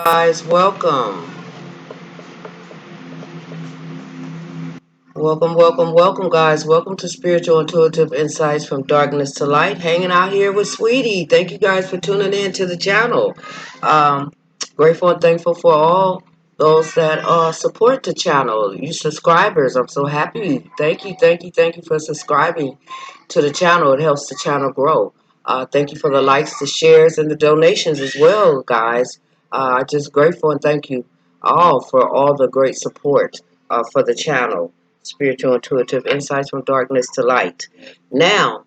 Guys, welcome. Welcome, guys. Welcome to Spiritual Intuitive Insights from Darkness to Light. Hanging out here with Sweetie. Thank you guys for tuning in to the channel. Um, Grateful and thankful for all those that support the channel. You subscribers, I'm so happy. Thank you for subscribing to the channel. It helps the channel grow. Thank you for the likes, the shares, and the donations as well, guys. Just grateful and thank you all for all the great support for the channel. Spiritual Intuitive Insights from Darkness to Light. Now,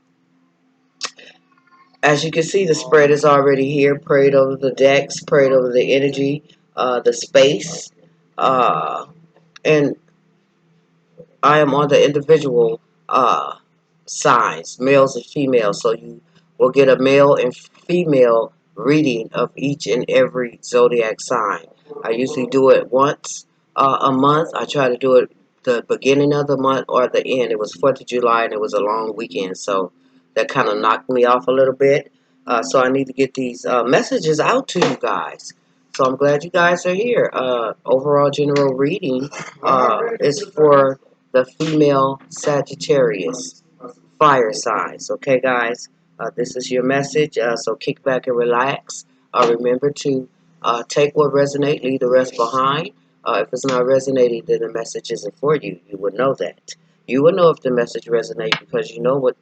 as you can see, the spread is already here. Prayed over the decks, prayed over the energy, the space, uh, and I am on the individual signs, males and females. So you will get a male and female reading of each and every zodiac sign. I usually do it once a month. I try to do it the beginning of the month or the end. It was 4th of July and it was a long weekend, so that kind of knocked me off a little bit. So I need to get these messages out to you guys. So I'm glad you guys are here. Overall general reading is for the female Sagittarius fire signs. Okay, guys, this is your message. So kick back and relax. Remember to take what resonates, leave the rest behind. If it's not resonating, then the message isn't for you. You would know that. You will know if the message resonates because you know what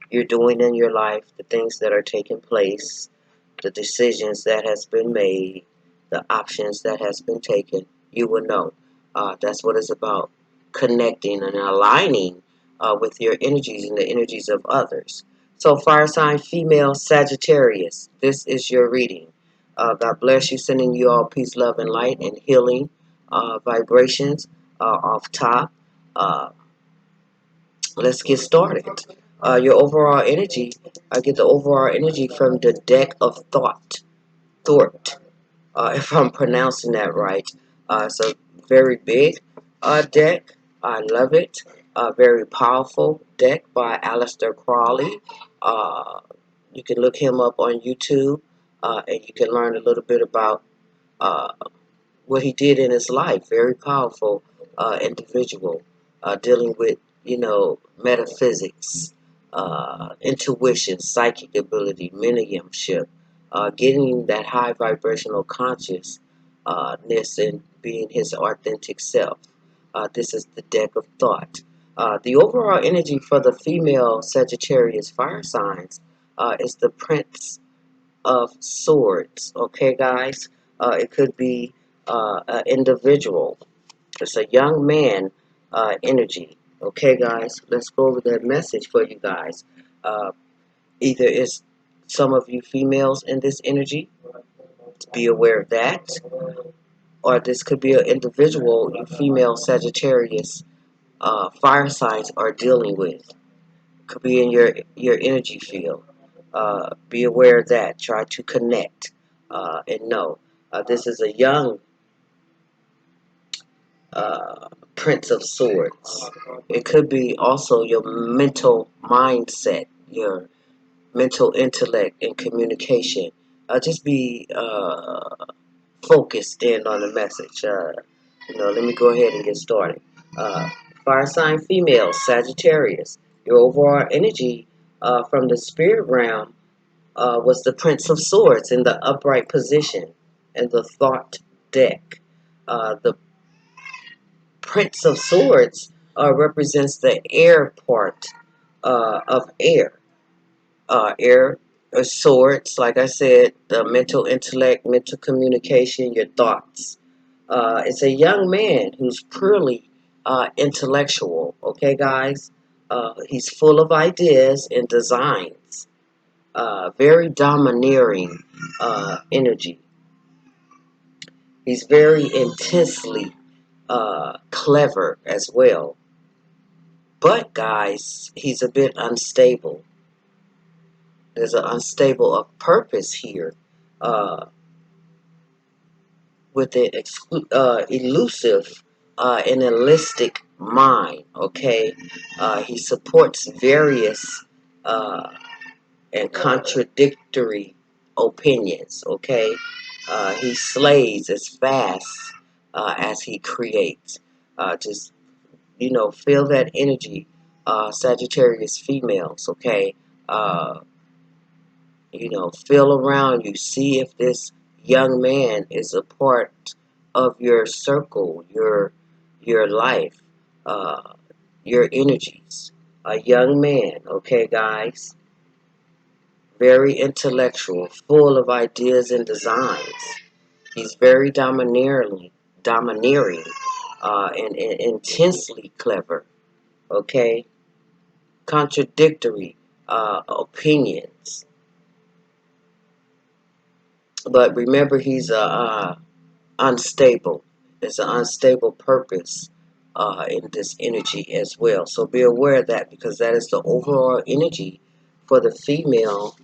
you're doing in your life, the things that are taking place, the decisions that has been made, the options that has been taken. You will know. That's what it's about, connecting and aligning with your energies and the energies of others. So fire sign female Sagittarius, this is your reading. God bless you, sending you all peace, love, and light and healing vibrations off top. Uh, let's get started. Your overall energy, I get the overall energy from the deck of thought, if I'm pronouncing that right. It's a very big deck. I love it. Very powerful deck by Aleister Crowley. Uh, you can look him up on YouTube, and you can learn a little bit about uh, what he did in his life. Very powerful individual, dealing with, metaphysics, intuition, psychic ability, mediumship, getting that high vibrational consciousness and being his authentic self. This is the deck of thought. The overall energy for the female Sagittarius fire signs is the Prince of Swords. Okay, guys? It could be an individual. It's a young man energy. Okay, guys? Let's go over that message for you guys. Uh, Either it's some of you females in this energy, be aware of that, or this could be an individual you female Sagittarius fire signs are dealing with. Could be in your energy field. Be aware of that. Try to connect and know. This is a young Prince of Swords. It could be also your mental mindset, your mental intellect and communication. Just be focused in on the message. Let me go ahead and get started. Uh, Fire sign female, Sagittarius. Your overall energy from the spirit realm was the Prince of Swords in the upright position in the thought deck. The Prince of Swords represents the air part of air. Air swords, like I said, the mental intellect, mental communication, your thoughts. It's a young man who's purely intellectual, okay, guys? He's full of ideas and designs, very domineering energy. He's very intensely clever as well. But, guys, he's a bit unstable. There's an unstable of purpose here uh, with an elusive and elastic mind, okay? He supports various uh, and contradictory opinions, okay? He slays as fast as he creates. Just, feel that energy, Sagittarius females, okay? Uh, feel around you. See if this young man is a part of your circle, your life, uh, your energies. A young man, okay, guys? Very intellectual, full of ideas and designs. He's very domineering, and intensely clever. Okay, contradictory opinions, but remember he's unstable. It's an unstable purpose in this energy as well. So be aware of that because that is the overall energy for the female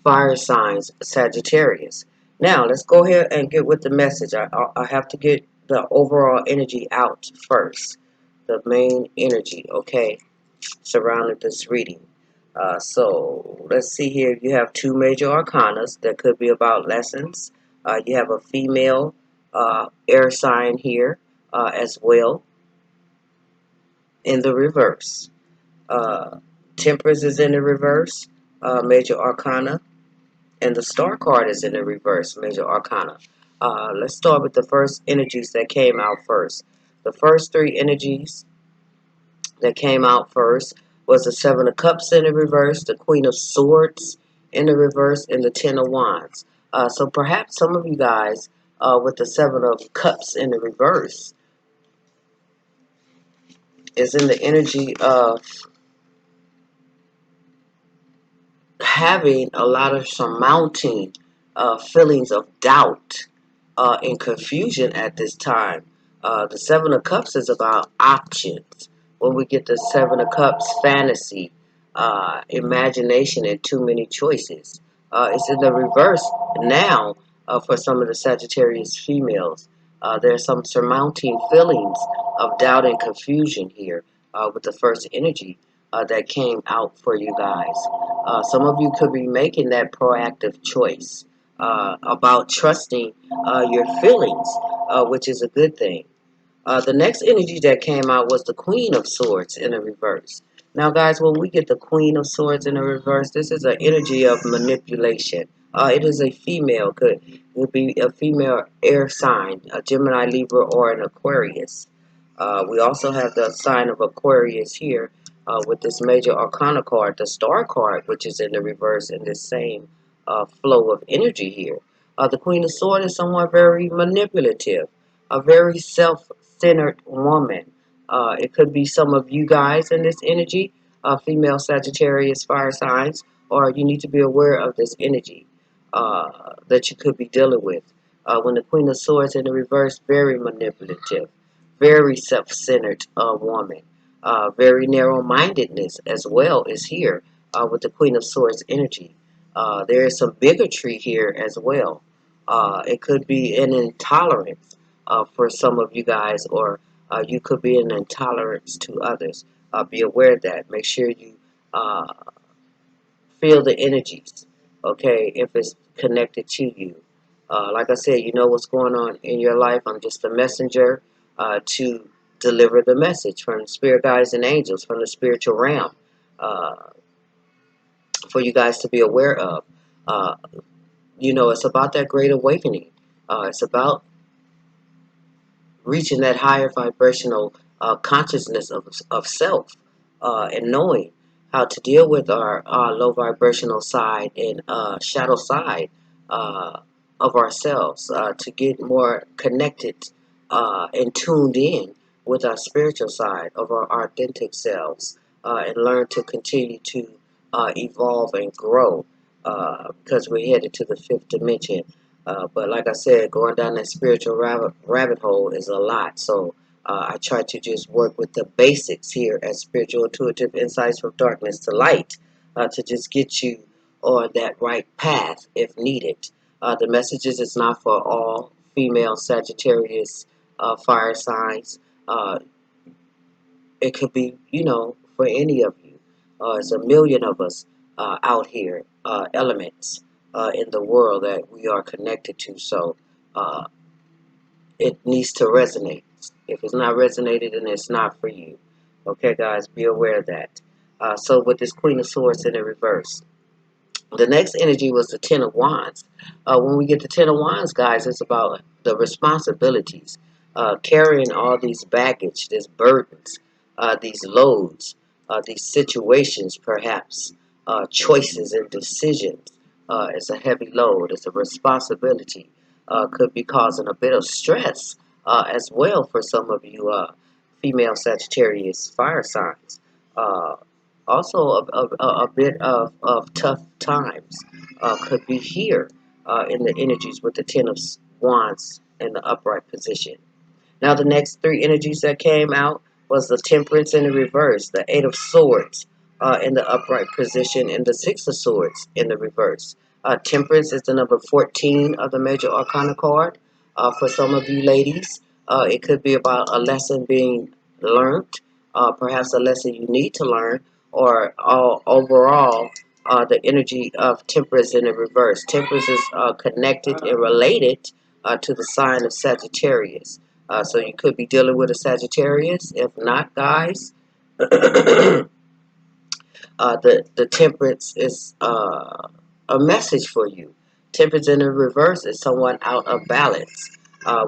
fire signs Sagittarius. Now, let's go ahead and get with the message. I have to get the overall energy out first. The main energy, okay, surrounding this reading. So, let's see here. You have two major arcanas that could be about lessons. You have a female air sign here as well in the reverse. Uh, Temperance is in the reverse, major arcana. And the star card is in the reverse, major arcana. Let's start with the first energies that came out first. The first three energies that came out first was the Seven of Cups in the reverse, the Queen of Swords in the reverse, and the Ten of Wands. So perhaps some of you guys with the Seven of Cups in the reverse is in the energy of having a lot of surmounting feelings of doubt and confusion at this time. The Seven of Cups is about options. When we get the Seven of Cups, fantasy, imagination, and too many choices. It's in the reverse now for some of the Sagittarius females. There's some surmounting feelings of doubt and confusion here with the first energy that came out for you guys. Some of you could be making that proactive choice about trusting your feelings, which is a good thing. The next energy that came out was the Queen of Swords in the reverse. Now, guys, when we get the Queen of Swords in the reverse, this is an energy of manipulation. It is a female, could be a female air sign, a Gemini, Libra, or an Aquarius. We also have the sign of Aquarius here with this major arcana card, the star card, which is in the reverse in this same flow of energy here. The Queen of Swords is someone very manipulative, a very self-centered woman. It could be some of you guys in this energy, female Sagittarius fire signs, or you need to be aware of this energy that you could be dealing with. When the Queen of Swords in the reverse, very manipulative, very self-centered woman. Very narrow-mindedness as well is here with the Queen of Swords energy. There is some bigotry here as well. It could be an intolerance for some of you guys, or you could be an intolerance to others. Be aware of that. Make sure you uh, feel the energies, okay, if it's connected to you. Like I said, you know what's going on in your life. I'm just a messenger to deliver the message from spirit guides and angels from the spiritual realm uh, for you guys to be aware of. Uh, it's about that great awakening. It's about reaching that higher vibrational consciousness of self and knowing how to deal with our low vibrational side and shadow side uh, of ourselves to get more connected and tuned in with our spiritual side of our authentic selves and learn to continue to evolve and grow because we're headed to the fifth dimension. But like I said, going down that spiritual rabbit hole is a lot. So I try to just work with the basics here at Spiritual Intuitive Insights from Darkness to Light to just get you on that right path if needed. The messages is not for all female Sagittarius fire signs. Uh, it could be, for any of you. There's a million of us out here, elements. in the world that we are connected to. So it needs to resonate. If it's not resonated, then it's not for you. Okay, guys, be aware of that. So with this Queen of Swords in the reverse, the next energy was the Ten of Wands. When we get the Ten of Wands, guys, it's about the responsibilities, carrying all these baggage, these burdens, these loads, these situations, perhaps, choices and decisions. It's a heavy load. It's a responsibility. Could be causing a bit of stress as well for some of you female Sagittarius fire signs. Also, a bit of tough times could be here in the energies with the Ten of Wands in the upright position. Now, the next three energies that came out was the Temperance in the reverse, the Eight of Swords in the upright position, and the Six of Swords in the reverse. Temperance is the number 14 of the Major Arcana card. For some of you ladies, it could be about a lesson being learned, perhaps a lesson you need to learn, or overall, the energy of Temperance in the reverse. Temperance is connected and related to the sign of Sagittarius. So you could be dealing with a Sagittarius. If not, guys, the temperance is a message for you. Temperance in the reverse is someone out of balance.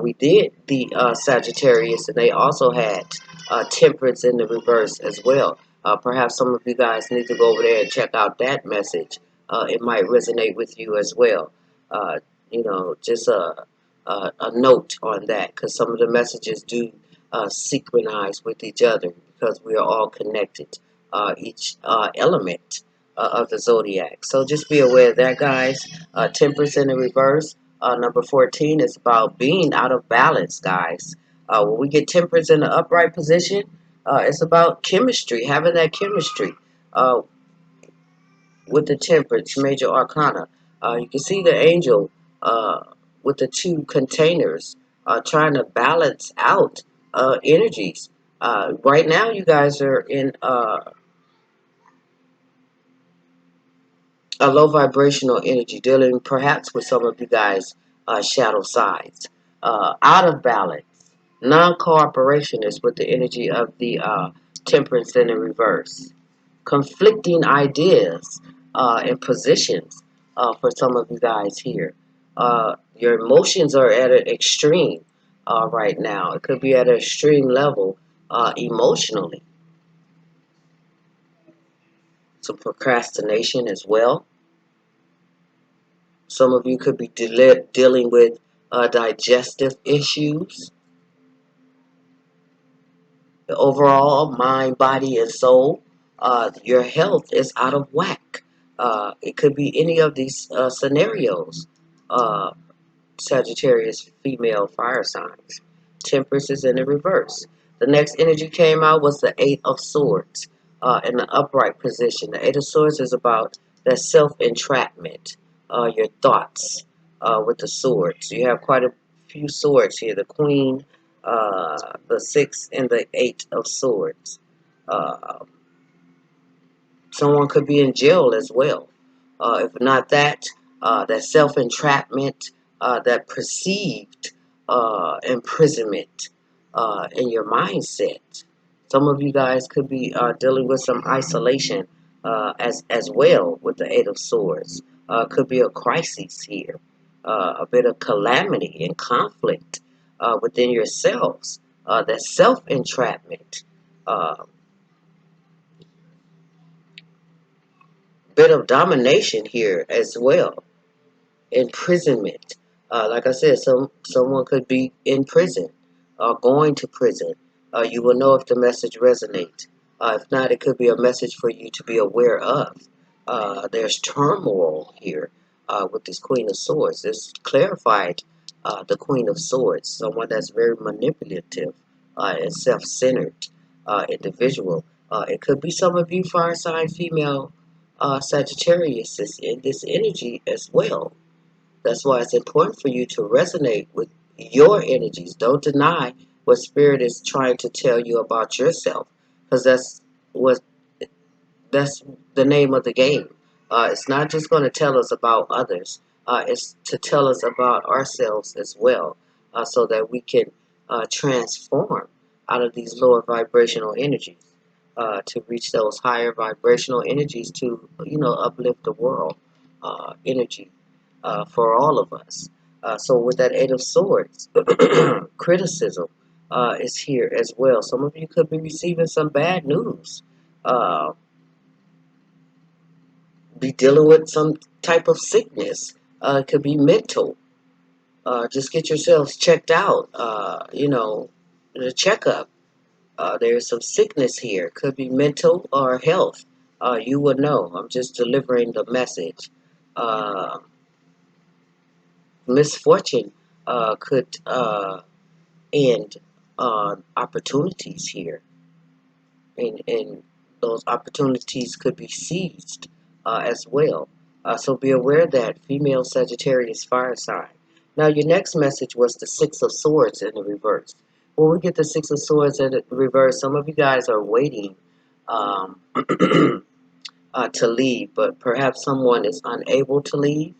We did the Sagittarius, and they also had temperance in the reverse as well. Perhaps some of you guys need to go over there and check out that message. It might resonate with you as well. Uh, just a note on that, because some of the messages do synchronize with each other because we are all connected, each element of the zodiac. So just be aware of that, guys. Temperance in the reverse, number 14, is about being out of balance, guys. When we get temperance in the upright position, it's about chemistry, having that chemistry uh, with the temperance, major arcana. You can see the angel uh, with the two containers trying to balance out energies. Right now, you guys are in a low vibrational energy, dealing perhaps with some of you guys' shadow sides. Out of balance. Non-cooperation is with the energy of the temperance in the reverse. Conflicting ideas and positions for some of you guys here. Your emotions are at an extreme right now. It could be at an extreme level emotionally. Some procrastination as well. Some of you could be dealing with digestive issues. The overall mind, body, and soul. Your health is out of whack. It could be any of these scenarios. Uh, Sagittarius female fire signs. Temperance is in the reverse. The next energy came out was the Eight of Swords in the upright position. The Eight of Swords is about that self-entrapment, your thoughts with the swords. You have quite a few swords here. The Queen, the Six, and the Eight of Swords. Uh, Someone could be in jail as well. If not that, that self-entrapment, that perceived imprisonment in your mindset. Some of you guys could be dealing with some isolation as well with the Eight of Swords. Could be a crisis here, a bit of calamity and conflict within yourselves. That self-entrapment. Uh, Bit of domination here as well. Imprisonment. Like I said, someone could be in prison or going to prison. You will know if the message resonates. If not, it could be a message for you to be aware of. There's turmoil here with this Queen of Swords. This clarified the Queen of Swords, someone that's very manipulative and self-centered individual. It could be some of you fire sign female Sagittarius is in this energy as well. That's why it's important for you to resonate with your energies. Don't deny what Spirit is trying to tell you about yourself, because what that's the name of the game. It's not just going to tell us about others. It's to tell us about ourselves as well, so that we can transform out of these lower vibrational energies to reach those higher vibrational energies to, uplift the world energy for all of us. So with that Eight of Swords, criticism is here as well. Some of you could be receiving some bad news. Uh, be dealing with some type of sickness. It could be mental. Just get yourselves checked out. The checkup. There's some sickness here. Could be mental or health. You would know. I'm just delivering the message. Uh, Misfortune could end opportunities here, and those opportunities could be seized as well. So be aware that female Sagittarius fire sign. Now, your next message was the Six of Swords in the reverse. When we get the Six of Swords in the reverse, some of you guys are waiting um, to leave, but perhaps someone is unable to leave.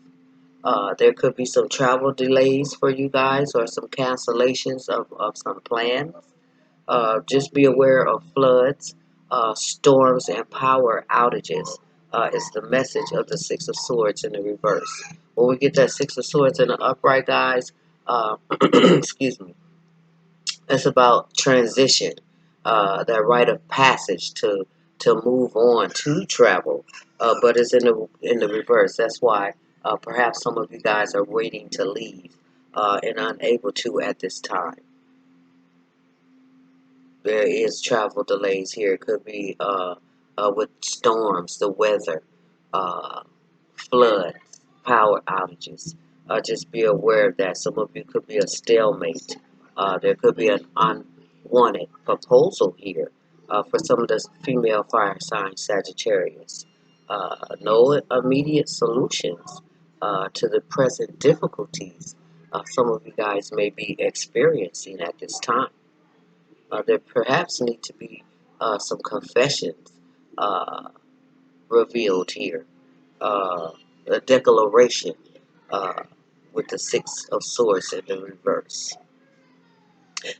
There could be some travel delays for you guys or some cancellations of some plans. Just be aware of floods, storms, and power outages. Is the message of the Six of Swords in the reverse. When we get that Six of Swords in the upright, guys, excuse me, it's about transition, that rite of passage to move on to travel, but it's in the reverse. That's why perhaps some of you guys are waiting to leave and unable to at this time. There is travel delays here. It could be with storms, the weather, uh, floods, power outages. Just be aware that some of you could be a stalemate. There could be an unwanted proposal here for some of the female fire sign Sagittarius. No immediate solutions to the present difficulties some of you guys may be experiencing at this time. There perhaps need to be some confessions uh, revealed here, a declaration uh, with the Six of Swords in the reverse.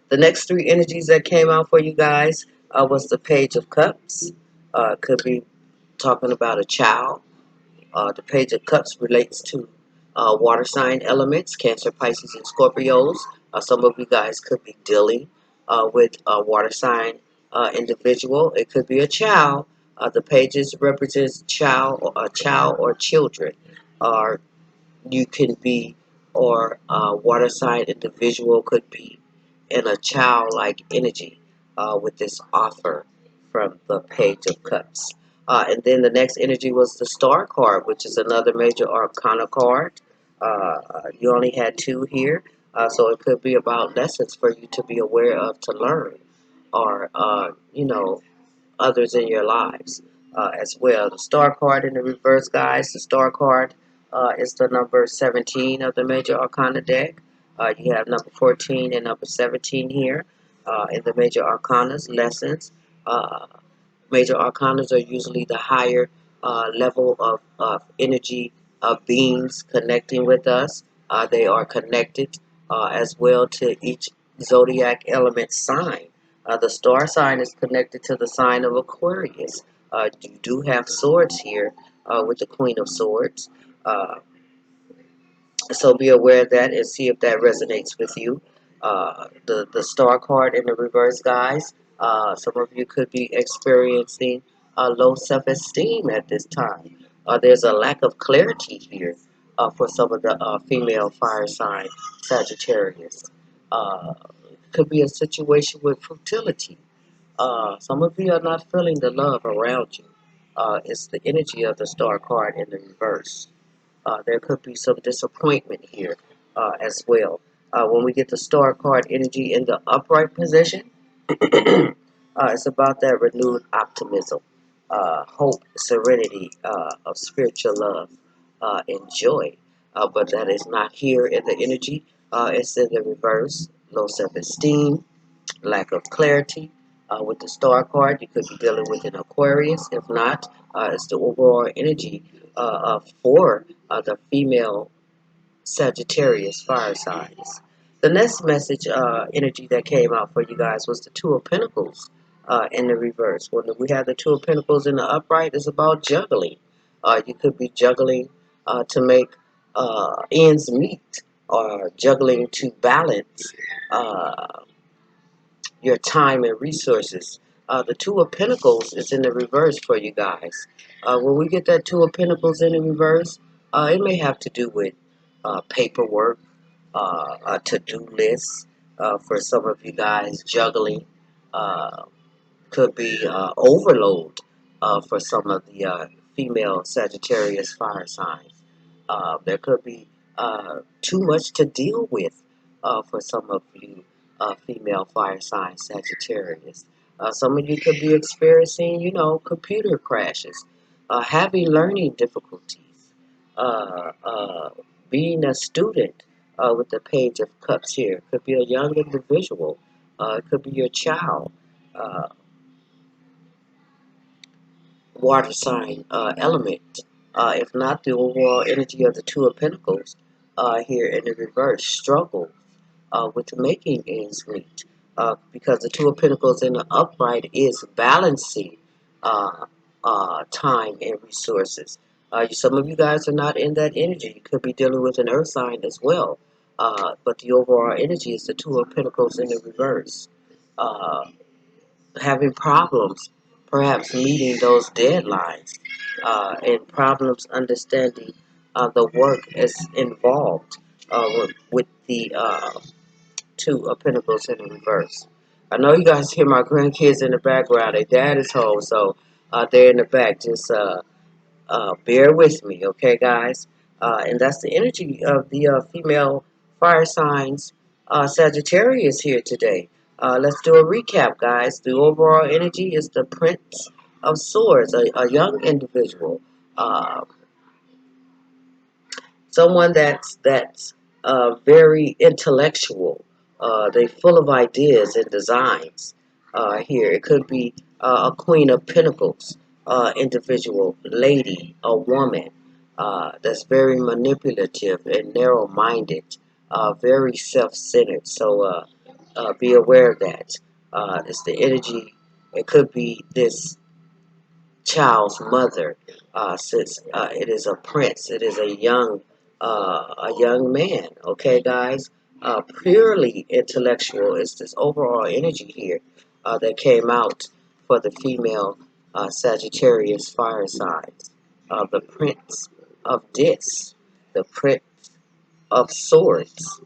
The next three energies that came out for you guys was the Page of Cups. Could be talking about a child. The Page of Cups relates to water sign elements, Cancer, Pisces, and Scorpios. Some of you guys could be dealing with a water sign individual. It could be a child. The pages represents child or children. Or you can be, or a water sign individual could be in a childlike energy with this offer from the Page of Cups. And then the next energy was the Star card, which is another major arcana card. You only had two here, so it could be about lessons for you to be aware of, to learn, or, others in your lives as well. The Star card in the reverse, guys. The Star card is the number 17 of the Major Arcana deck. You have number 14 and number 17 here in the Major Arcanas lessons. Uh, Major arcanas are usually the higher level of energy of beings connecting with us. They are connected as well to each zodiac element sign. The star sign is connected to the sign of Aquarius. You do have swords here with the Queen of Swords. Uh, so be aware of that and see if that resonates with you. The star card in the reverse, guys. Some of you could be experiencing low self-esteem at this time. There's a lack of clarity here for some of the female fire sign Sagittarius. Uh, could be a situation with fertility. Some of you are not feeling the love around you. It's the energy of the star card in the reverse. There could be some disappointment here as well. When we get the star card energy in the upright position, it's about that renewed optimism, hope, serenity of spiritual love and joy. But that is not here in the energy. It's in the reverse. Low self-esteem, lack of clarity. With the star card, you could be dealing with an Aquarius. If not, it's the overall energy for the female Sagittarius fire signs. The next message energy that came out for you guys was the Two of Pentacles in the reverse. When we have the Two of Pentacles in the upright, it's about juggling. You could be juggling to make ends meet, or juggling to balance your time and resources. The Two of Pentacles is in the reverse for you guys. When we get that Two of Pentacles in the reverse, it may have to do with paperwork, a to-do list for some of you guys, juggling. Uh, could be overload for some of the female Sagittarius fire signs. There could be too much to deal with for some of you female fire sign Sagittarius. Some of you could be experiencing, computer crashes, having learning difficulties, uh, uh, being a student with the Page of Cups here. It could be a young individual. It could be your child. Uh, Water sign element. If not, the overall energy of the Two of Pentacles here in the reverse struggle with making ends meet, because the Two of Pentacles in the upright is balancing uh, time and resources. Some of you guys are not in that energy. You could be dealing with an earth sign as well, but the overall energy is the Two of Pentacles in the reverse. Uh, Having problems, perhaps meeting those deadlines, and problems understanding the work is involved with the Two of Pentacles in the reverse. I know you guys hear my grandkids in the background. Their dad is home, so they're in the back. Just bear with me, okay, guys? And that's the energy of the female fire signs Sagittarius here today. Let's do a recap, guys. The overall energy is the Prince of Swords, a young individual. Uh, Someone that's very intellectual. They're full of ideas and designs. Here, it could be a Queen of Pentacles individual, lady, a woman that's very manipulative and narrow-minded, very self-centered. So be aware of that. It's the energy. It could be this child's mother, since it is a prince, it is a young man. Okay, guys, purely intellectual is this overall energy here that came out for the female Sagittarius fire signs. The Prince of Dis, the Prince of Swords.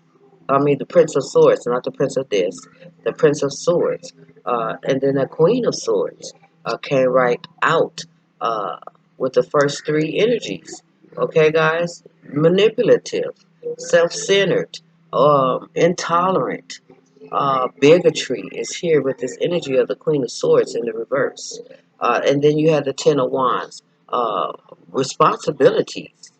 I mean, the Prince of Swords, not the Prince of this, the Prince of Swords. And then the Queen of Swords came right out uh, with the first three energies. Okay, guys? Manipulative, self centered, intolerant, bigotry is here with this energy of the Queen of Swords in the reverse. And then you have the Ten of Wands. Responsibilities,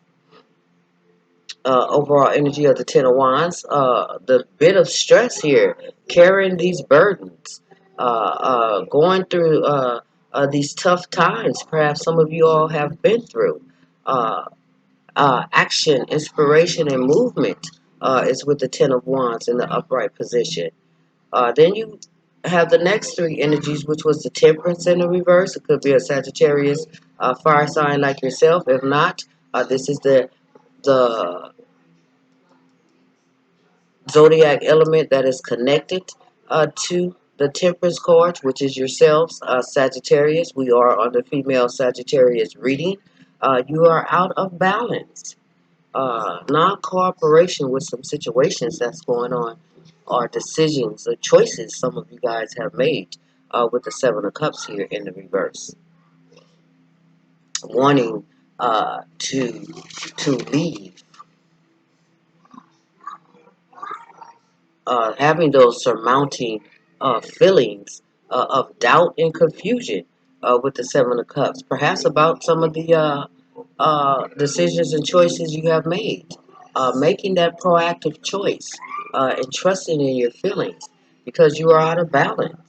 overall energy of the Ten of Wands, the bit of stress here, carrying these burdens, going through these tough times, perhaps some of you all have been through. Uh, Action, inspiration, and movement is with the Ten of Wands in the upright position. Then you have the next three energies, which was the Temperance in the reverse. It could be a Sagittarius fire sign like yourself. If not, this is the zodiac element that is connected to the temperance card, which is yourselves, Sagittarius. We are on the female Sagittarius reading. You are out of balance. Non-cooperation with some situations that's going on, or decisions or choices some of you guys have made with the Seven of Cups here in the reverse. Wanting to leave, having those surmounting feelings of doubt and confusion with the Seven of Cups, perhaps about some of the decisions and choices you have made, making that proactive choice and trusting in your feelings because you are out of balance.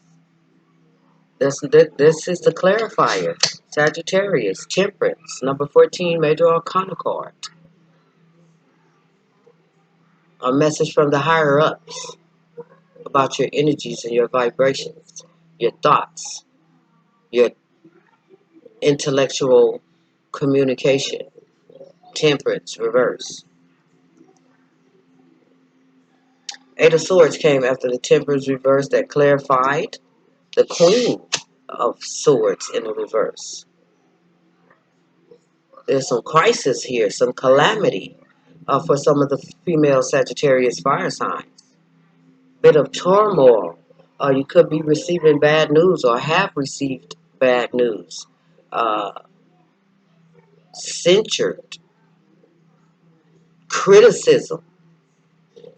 This is the clarifier. Sagittarius, Temperance, number 14, Major Arcana card. A message from the higher ups about your energies and your vibrations, your thoughts, your intellectual communication. Temperance, reverse. Eight of Swords came after the Temperance reverse that clarified the Queen of Swords in the reverse. There's some crisis here, some calamity for some of the female Sagittarius fire signs. Bit of turmoil. You could be receiving bad news or have received bad news. Uh, Censured, criticism,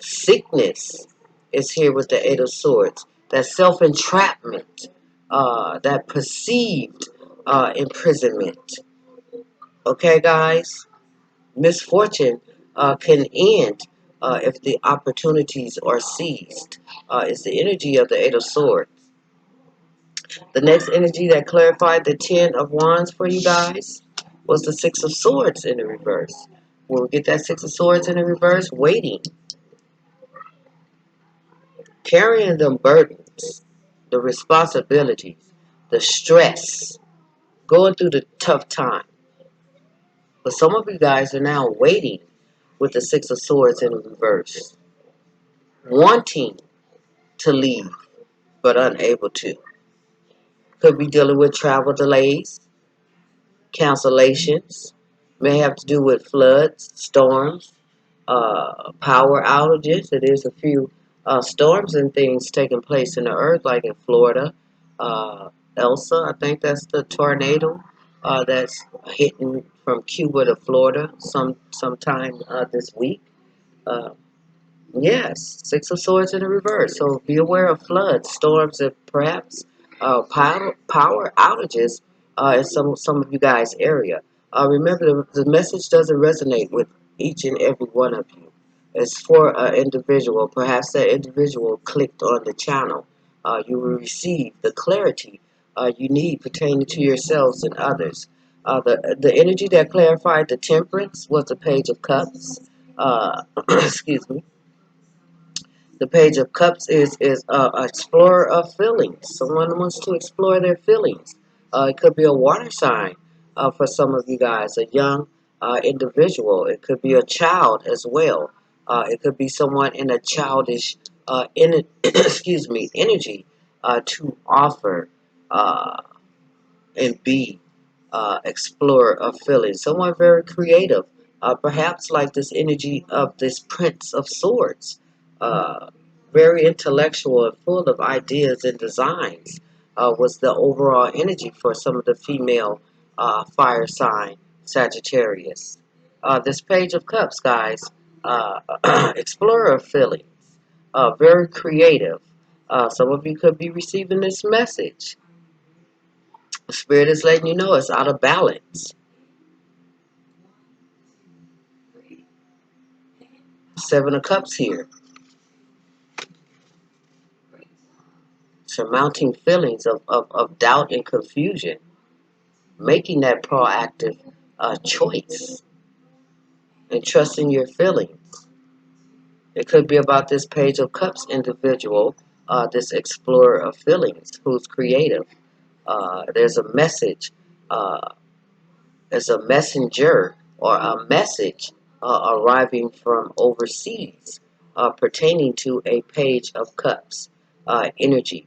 sickness is here with the Eight of Swords. That self-entrapment, that perceived imprisonment. Okay, guys? Misfortune can end if the opportunities are seized. It's the energy of the Eight of Swords. The next energy that clarified the Ten of Wands for you guys was the Six of Swords in the reverse. When we get that Six of Swords in the reverse, waiting, carrying the burdens, the responsibilities, the stress, going through the tough time. But some of you guys are now waiting with the Six of Swords in the reverse, wanting to leave but unable to. Could be dealing with travel delays, cancellations, may have to do with floods, storms, power outages. There's a few storms and things taking place in the earth, like in Florida. Elsa, I think that's the tornado that's hitting from Cuba to Florida sometime this week. Uh, Yes, Six of Swords in the reverse. So be aware of floods, storms, and perhaps power outages in some of you guys' area. Remember, the message doesn't resonate with each and every one of you. It's for an individual. Perhaps that individual clicked on the channel. You will receive the clarity you need pertaining to yourselves and others. The energy that clarified the temperance was the Page of Cups. Excuse me. The Page of Cups is an explorer of feelings. Someone wants to explore their feelings. It could be a water sign for some of you guys, a young individual. It could be a child as well. It could be someone in a childish, excuse me, energy to offer and be explorer of feelings. Someone very creative, perhaps like this energy of this Prince of Swords, very intellectual and full of ideas and designs. Was the overall energy for some of the female fire sign Sagittarius. This Page of Cups, guys, explorer of feelings, very creative. Some of you could be receiving this message. The Spirit is letting you know it's out of balance. Seven of Cups here. Surmounting feelings of doubt and confusion. Making that proactive choice. And trusting your feelings. It could be about this Page of Cups individual, this explorer of feelings who's creative. There's a message as a messenger or a message arriving from overseas pertaining to a Page of Cups energy.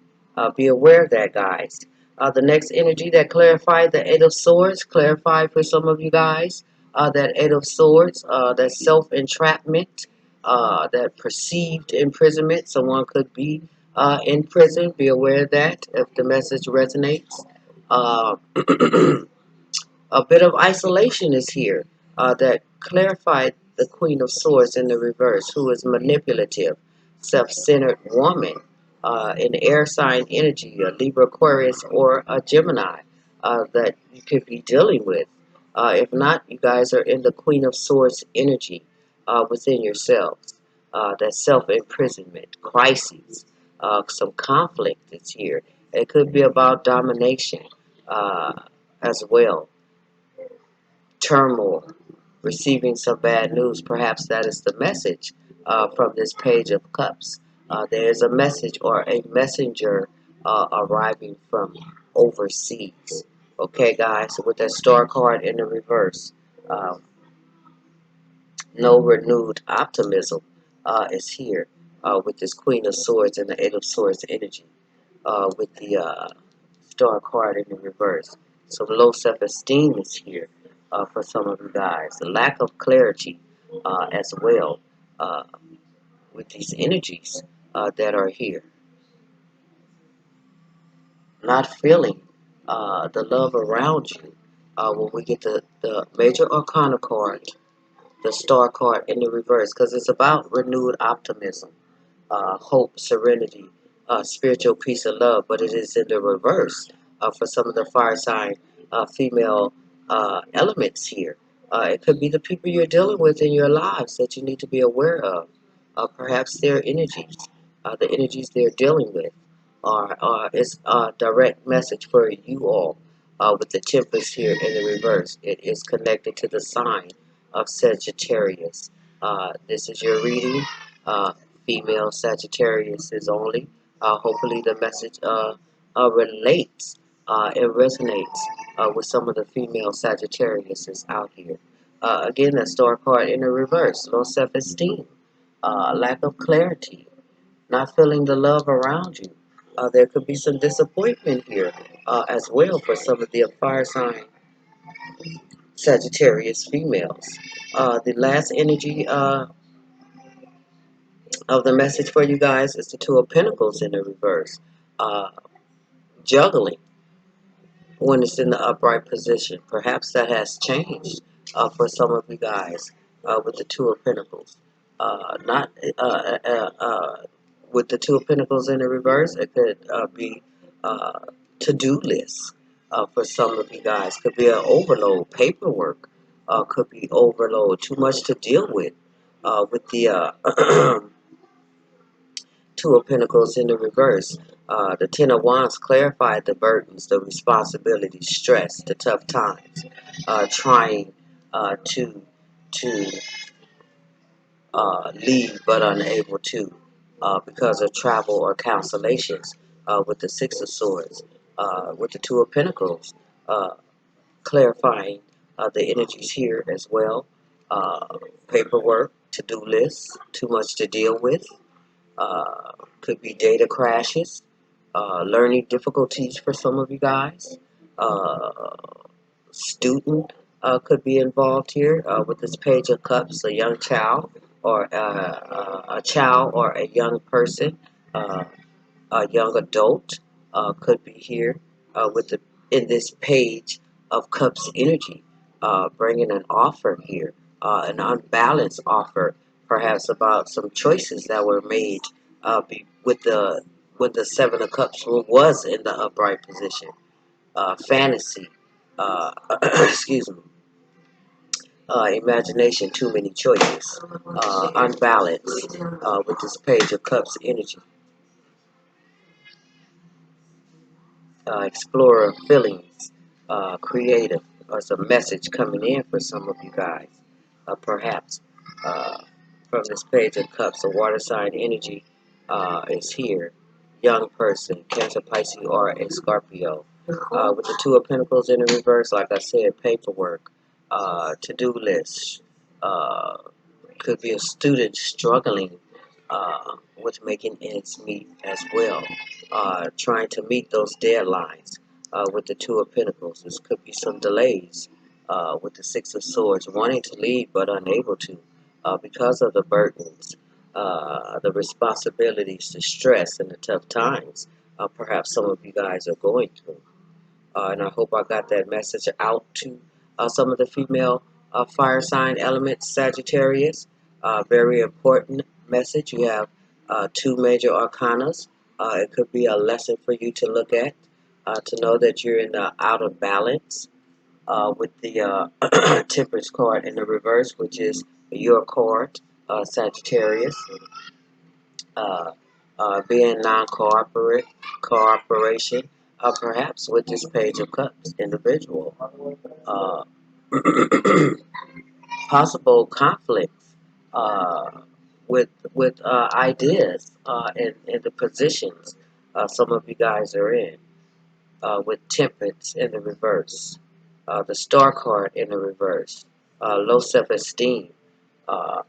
Be aware of that, guys. The next energy that clarified the Eight of Swords, clarified for some of you guys, that Eight of Swords, that self-entrapment, that perceived imprisonment. Someone could be in prison. Be aware of that if the message resonates. Uh, A bit of isolation is here that clarified the Queen of Swords in the reverse, who is manipulative, self-centered woman, an air sign energy, a Libra, Aquarius, or a Gemini that you could be dealing with. If not, you guys are in the Queen of Swords energy within yourselves. That self-imprisonment, crises, some conflict is here. It could be about domination as well, turmoil, receiving some bad news. Perhaps that is the message from this Page of Cups. There is a message or a messenger arriving from overseas. Okay, guys, so with that star card in the reverse, no renewed optimism is here with this Queen of Swords and the Eight of Swords energy with the star card in the reverse. So low self-esteem is here for some of you guys. The lack of clarity as well uh, with these energies that are here. Not feeling the love around you. When we get the major arcana card, the star card in the reverse, because it's about renewed optimism, hope, serenity, spiritual peace and love, but it is in the reverse for some of the fire sign female elements here. It could be the people you're dealing with in your lives that you need to be aware of. Perhaps their energies, the energies they're dealing with, is a direct message for you all. With the Tempest here in the reverse, it is connected to the sign of Sagittarius. This is your reading. Female Sagittarius is only. Hopefully the message relates and resonates with some of the female Sagittarius out here. Again, that star card in the reverse. Low self-esteem, lack of clarity, not feeling the love around you. There could be some disappointment here as well for some of the fire sign Sagittarius females. The last energy of the message for you guys is the Two of Pentacles in the reverse. Uh, Juggling when it's in the upright position. Perhaps that has changed for some of you guys with the Two of Pentacles. Not with the Two of Pentacles in the reverse, it could be to-do lists for some of you guys. Could be an overload, paperwork. Could be overload, too much to deal with the Two of Pentacles in the reverse. The Ten of Wands clarified the burdens, the responsibilities, stress, the tough times, trying to leave but unable to because of travel or cancellations. With the Six of Swords, with the Two of Pentacles, clarifying the energies here as well. Paperwork, to-do lists, too much to deal with. Could be data crashes, learning difficulties for some of you guys. Uh, Student could be involved here with this Page of Cups, a young child or a child or a young person. A young adult could be here with the in this Page of Cups energy, bringing an offer here, an unbalanced offer, perhaps about some choices that were made with the Seven of Cups was in the upright position. Fantasy, uh, excuse me, imagination, too many choices, unbalanced with this Page of Cups energy. Explorer feelings, creative, or some message coming in for some of you guys. Perhaps from this Page of Cups, the water sign energy is here. Young person, Cancer, Pisces, or a Scorpio. With the Two of Pentacles in the reverse, like I said, paperwork, to-do lists, uh, could be a student struggling with making ends meet as well, trying to meet those deadlines with the Two of Pentacles. This could be some delays with the Six of Swords, wanting to leave but unable to because of the burdens, the responsibilities, the stress, and the tough times perhaps some of you guys are going through. And I hope I got that message out to some of the female fire sign elements, Sagittarius. Very important message. You have two major arcanas. It could be a lesson for you to look at, to know that you're in out of balance with the Temperance card in the reverse, which is your card, Sagittarius. Uh, Being non-cooperative, cooperation, perhaps with this Page of Cups individual. Uh, Possible conflicts with ideas and the positions some of you guys are in, with Temperance in the reverse, the Star card in the reverse, low self-esteem, uh,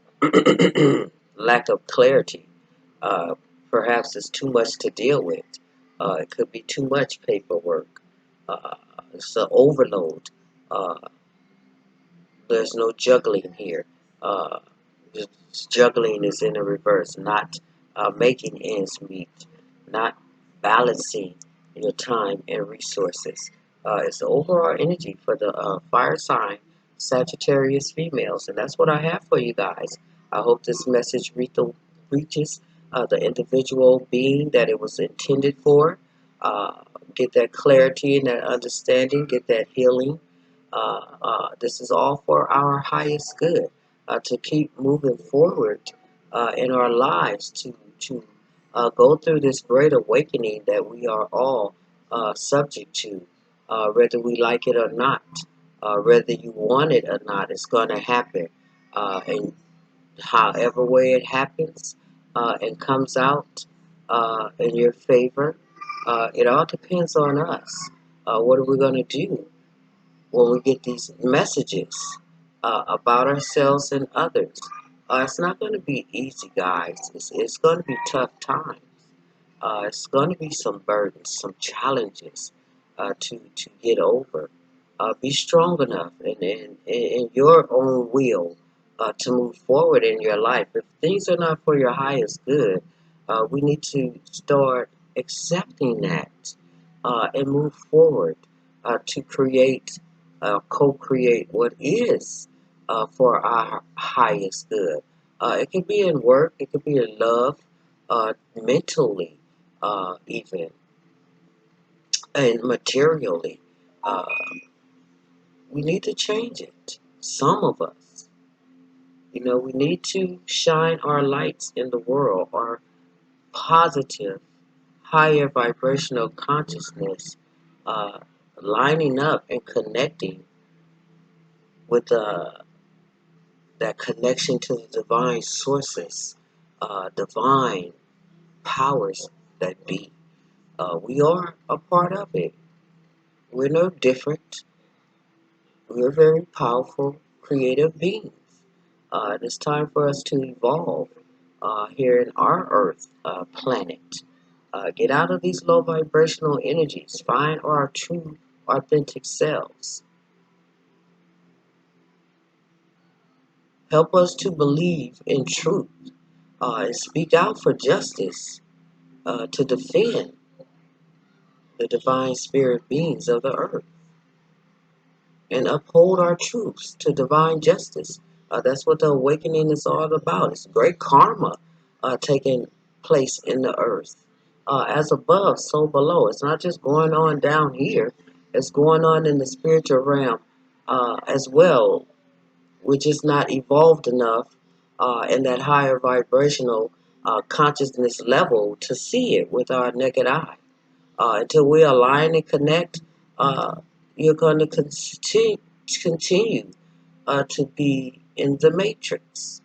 lack of clarity. Uh, Perhaps it's too much to deal with. It could be too much paperwork. Uh, it's an overload. Uh, there's no juggling here. Uh, Juggling is in the reverse, not making ends meet, not balancing your time and resources. It's the overall energy for the fire sign Sagittarius females, and that's what I have for you guys. I hope this message reaches the individual being that it was intended for. Uh, get that clarity and that understanding, get that healing. This is all for our highest good, to keep moving forward in our lives, to go through this great awakening that we are all subject to, whether we like it or not, whether you want it or not. It's going to happen, and however way it happens and comes out in your favor, it all depends on us. What are we going to do when we get these messages about ourselves and others? It's not going to be easy, guys. It's going to be tough times. It's going to be some burdens, some challenges to get over. Be strong enough in your own will to move forward in your life. If things are not for your highest good, we need to start accepting that and move forward to create, co-create what is for our highest good. It could be in work, it could be in love, mentally, even, and materially. Uh, we need to change it. Some of us, we need to shine our lights in the world, our positive, higher vibrational consciousness, uh, lining up and connecting with that connection to the divine sources, divine powers that be. We are a part of it. We're no different. We're very powerful, creative beings. It's time for us to evolve here in our Earth planet. Get out of these low vibrational energies. Find our true, authentic selves. Help us to believe in truth and speak out for justice, to defend the divine spirit beings of the earth, and uphold our truths to divine justice. That's what the awakening is all about. It's great karma taking place in the earth. As above, so below. It's not just going on down here, it's going on in the spiritual realm as well. We're just not evolved enough in that higher vibrational consciousness level to see it with our naked eye. Until we align and connect, uh, you're going to continue to be in the matrix.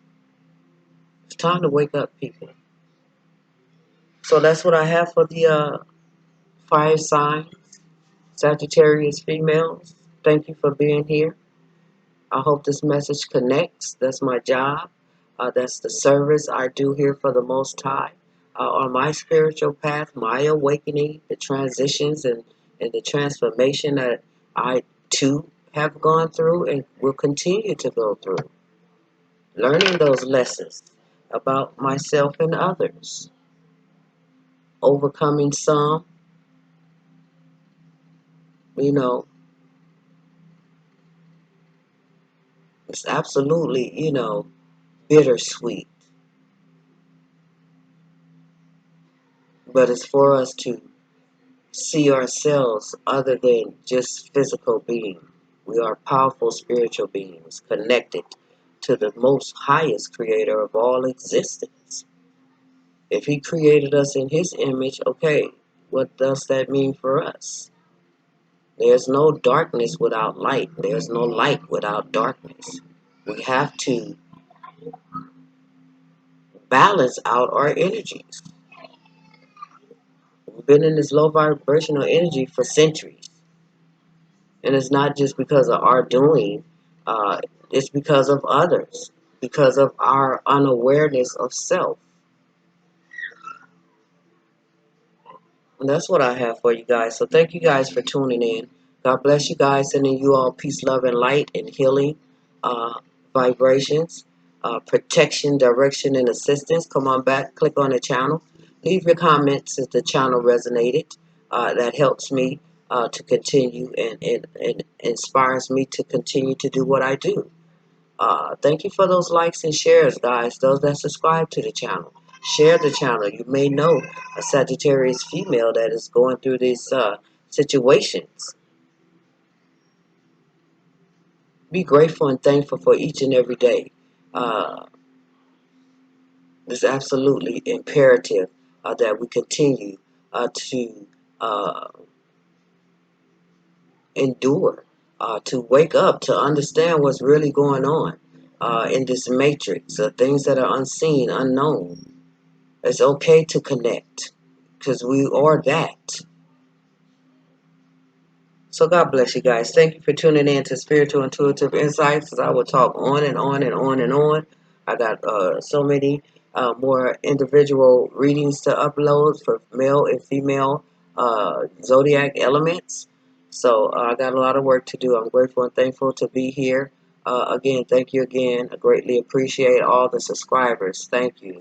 It's time to wake up, people. So that's what I have for the fire sign, Sagittarius females. Thank you for being here. I hope this message connects. That's my job. That's the service I do here for the Most High. On my spiritual path, my awakening, the transitions and the transformation that I too have gone through and will continue to go through. Learning those lessons about myself and others. Overcoming some, you know, it's absolutely, bittersweet. But it's for us to see ourselves other than just physical beings. We are powerful spiritual beings connected to the most highest creator of all existence. If he created us in his image, okay, what does that mean for us? There's no darkness without light. There's no light without darkness. We have to balance out our energies. We've been in this low vibrational energy for centuries. And it's not just because of our doing, uh, it's because of others, because of our unawareness of self. And that's what I have for you guys. So thank you guys for tuning in. God bless you guys, sending you all peace, love, and light and healing vibrations, protection, direction, and assistance. Come on back, click on the channel. Leave your comments if the channel resonated. That helps me to continue and inspires me to continue to do what I do. Thank you for those likes and shares, guys. Those that subscribe to the channel. Share the channel. You may know a Sagittarius female that is going through these situations. Be grateful and thankful for each and every day. Uh, it's absolutely imperative that we continue to uh, endure, to wake up, to understand what's really going on in this matrix, things that are unseen, unknown. It's okay to connect because we are that. So God bless you guys. Thank you for tuning in to Spiritual Intuitive Insights. I will talk on and on and on and on. I got so many more individual readings to upload for male and female zodiac elements. So I got a lot of work to do. I'm grateful and thankful to be here. Again, thank you again. I greatly appreciate all the subscribers. Thank you.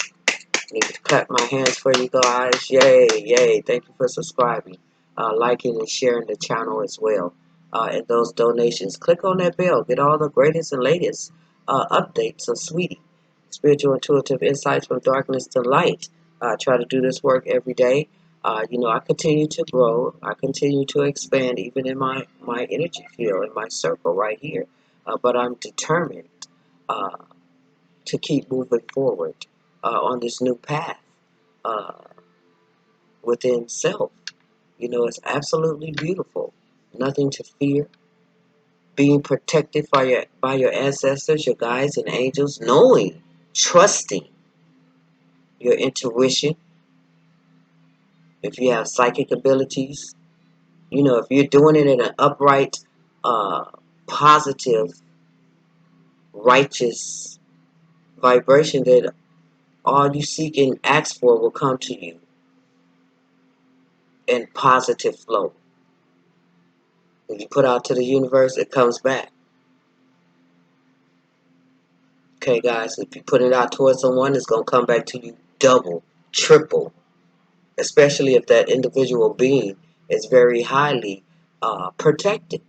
Need to clap my hands for you guys. Yay, yay. Thank you for subscribing, liking, and sharing the channel as well. And those donations. Click on that bell. Get all the greatest and latest updates. So, sweetie, spiritual intuitive insights from darkness to light. I try to do this work every day. I continue to grow. I continue to expand even in my energy field, in my circle right here. But I'm determined uh, to keep moving forward on this new path uh, within self. It's absolutely beautiful. Nothing to fear. Being protected by your ancestors, your guides and angels, knowing, trusting your intuition. If you have psychic abilities, if you're doing it in an upright, uh, positive, righteous vibration, then all you seek and ask for will come to you in positive flow. If you put out to the universe, it comes back. Okay, guys, if you put it out towards someone, it's going to come back to you double, triple, especially if that individual being is very highly protected.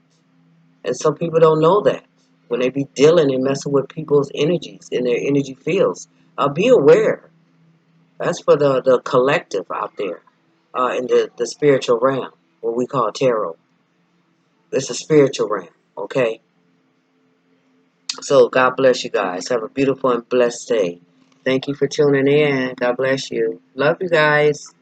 And some people don't know that. When they be dealing and messing with people's energies in their energy fields, be aware. That's for the collective out there in the spiritual realm, what we call tarot. It's a spiritual realm, okay? So God bless you guys. Have a beautiful and blessed day. Thank you for tuning in. God bless you. Love you guys.